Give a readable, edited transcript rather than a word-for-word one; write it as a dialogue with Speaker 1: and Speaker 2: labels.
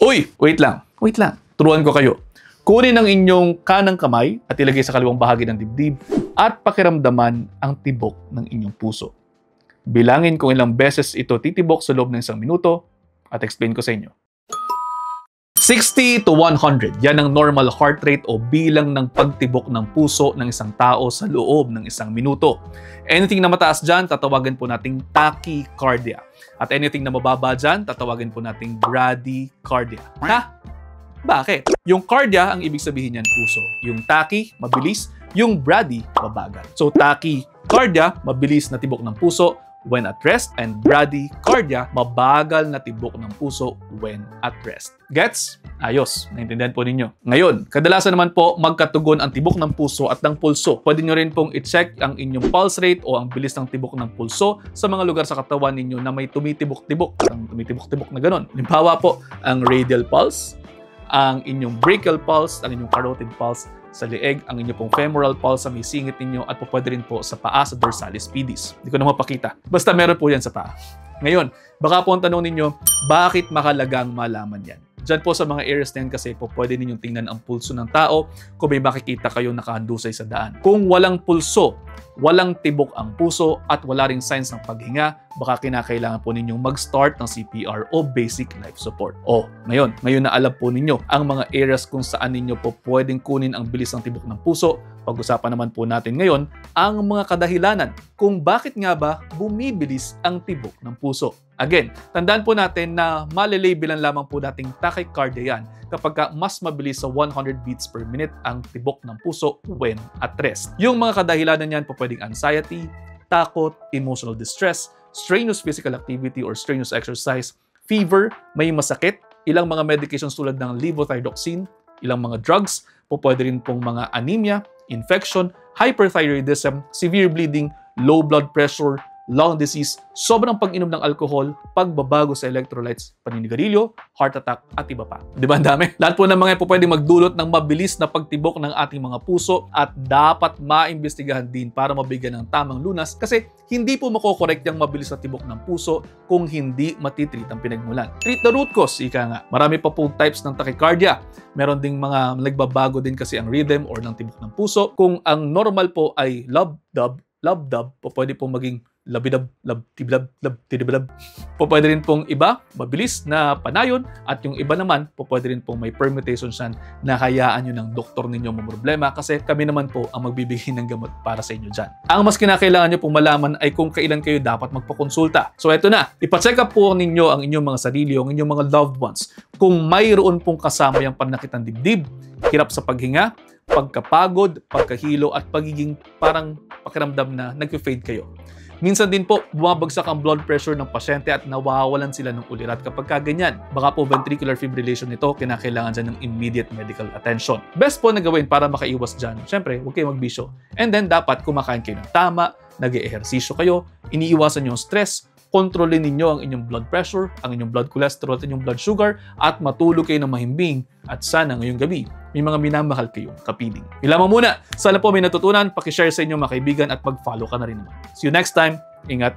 Speaker 1: Uy, wait lang. Turuan ko kayo. Kunin ang inyong kanang kamay at ilagay sa kaliwang bahagi ng dibdib at pakiramdaman ang tibok ng inyong puso. Bilangin kung ilang beses ito titibok sa loob ng 1 minuto at explain ko sa inyo. 60 to 100, yan ang normal heart rate o bilang ng pagtibok ng puso ng isang tao sa loob ng 1 minuto. Anything na mataas dyan, tatawagan po nating tachycardia. At anything na mababa dyan, tatawagan po nating bradycardia. Ha? Bakit? Yung cardia, ang ibig sabihin niyan puso. Yung tachy, mabilis. Yung brady, mabagal. So tachycardia, mabilis na tibok ng puso when at rest, and bradycardia, mabagal na tibok ng puso when at rest. Gets? Ayos. Naintindihan po ninyo. Ngayon, kadalasan naman po magkatugon ang tibok ng puso at ng pulso. Pwede nyo rin pong i-check ang inyong pulse rate o ang bilis ng tibok ng pulso sa mga lugar sa katawan ninyo na may tumitibok-tibok. Parang tumitibok-tibok na ganon. Halimbawa po, ang radial pulse, ang inyong brachial pulse, ang inyong carotid pulse sa leeg, ang inyong pong femoral pulse sa may singit ninyo, at pwede rin po sa paa sa dorsalis pedis. Hindi ko na mapakita. Basta meron po yan sa paa. Ngayon, baka po ang tanong ninyo, bakit makalagang malaman yan? Diyan po sa mga areas na yan kasi po pwede ninyong tingnan ang pulso ng tao kung may makikita kayo nakahandusay sa daan. Kung walang pulso, walang tibok ang puso at wala ring signs ng paghinga, baka kinakailangan po ninyong mag-start ng CPR o basic life support. Ngayon na alam po ninyo ang mga areas kung saan ninyo po pwedeng kunin ang bilis ng tibok ng puso. Pag-usapan naman po natin ngayon ang mga kadahilanan kung bakit nga ba bumibilis ang tibok ng puso. Again, tandaan po natin na malalabelan lamang po nating tachycardia yan kapag mas mabilis sa 100 beats per minute ang tibok ng puso when at rest. Yung mga kadahilanan niyan po pwedeng anxiety, takot, emotional distress, strenuous physical activity or strenuous exercise, fever, may masakit, ilang mga medications tulad ng levothyroxine, ilang mga drugs, po pwede rin pong mga anemia, infection, hyperthyroidism, severe bleeding, low blood pressure, lung disease, sobrang pag-inom ng alcohol, pagbabago sa electrolytes, paninigarilyo, heart attack, at iba pa. Di ba ang dami? Lahat po ng mga po pwedeng magdulot ng mabilis na pagtibok ng ating mga puso at dapat maimbestigahan din para mabigyan ng tamang lunas kasi hindi po makokorekt yung mabilis na tibok ng puso kung hindi matitreat ang pinagmulan. Treat the root cause, ika nga. Marami pa po types ng tachycardia. Meron ding mga nagbabago din kasi ang rhythm or ng tibok ng puso. Kung ang normal po ay lub-dub, po pwede po maging labidab, lab-tiblab, lab-tidiblab. Po pwede rin pong iba, mabilis na panayon, at yung iba naman, po pwede rin pong may permutations yan na hayaan nyo ng doktor ninyo may problema kasi kami naman po ang magbibigay ng gamot para sa inyo dyan. Ang mas kinakailangan nyo pong malaman ay kung kailan kayo dapat magpakonsulta. So eto na, ipacheck up po ninyo ang inyong mga sarili o ang inyong mga loved ones. Kung mayroon pong kasama yung panakit ng dibdib, hirap sa paghinga, pagkapagod, pagkahilo, at pagiging parang pakiramdam na nag-fade kayo. Minsan din po, bumabagsak ang blood pressure ng pasyente at nawawalan sila ng ulirat kapag kaganyan. Baka po ventricular fibrillation nito, kinakailangan dyan ng immediate medical attention. Best po na gawin para makaiwas dyan, syempre, huwag kayo magbisyo. And then, dapat kumakain kayo ng tama, nag-ehersisyo kayo, iniiwasan nyo ang stress, kontrolin ninyo ang inyong blood pressure, ang inyong blood cholesterol at inyong blood sugar, at matulog kayo ng mahimbing. At sana ngayong gabi, may mga minamahal kayong kapiling. Lamang muna. Sana po may natutunan, pakishare sa inyong mga kaibigan at mag-follow ka na rin naman. See you next time. Ingat.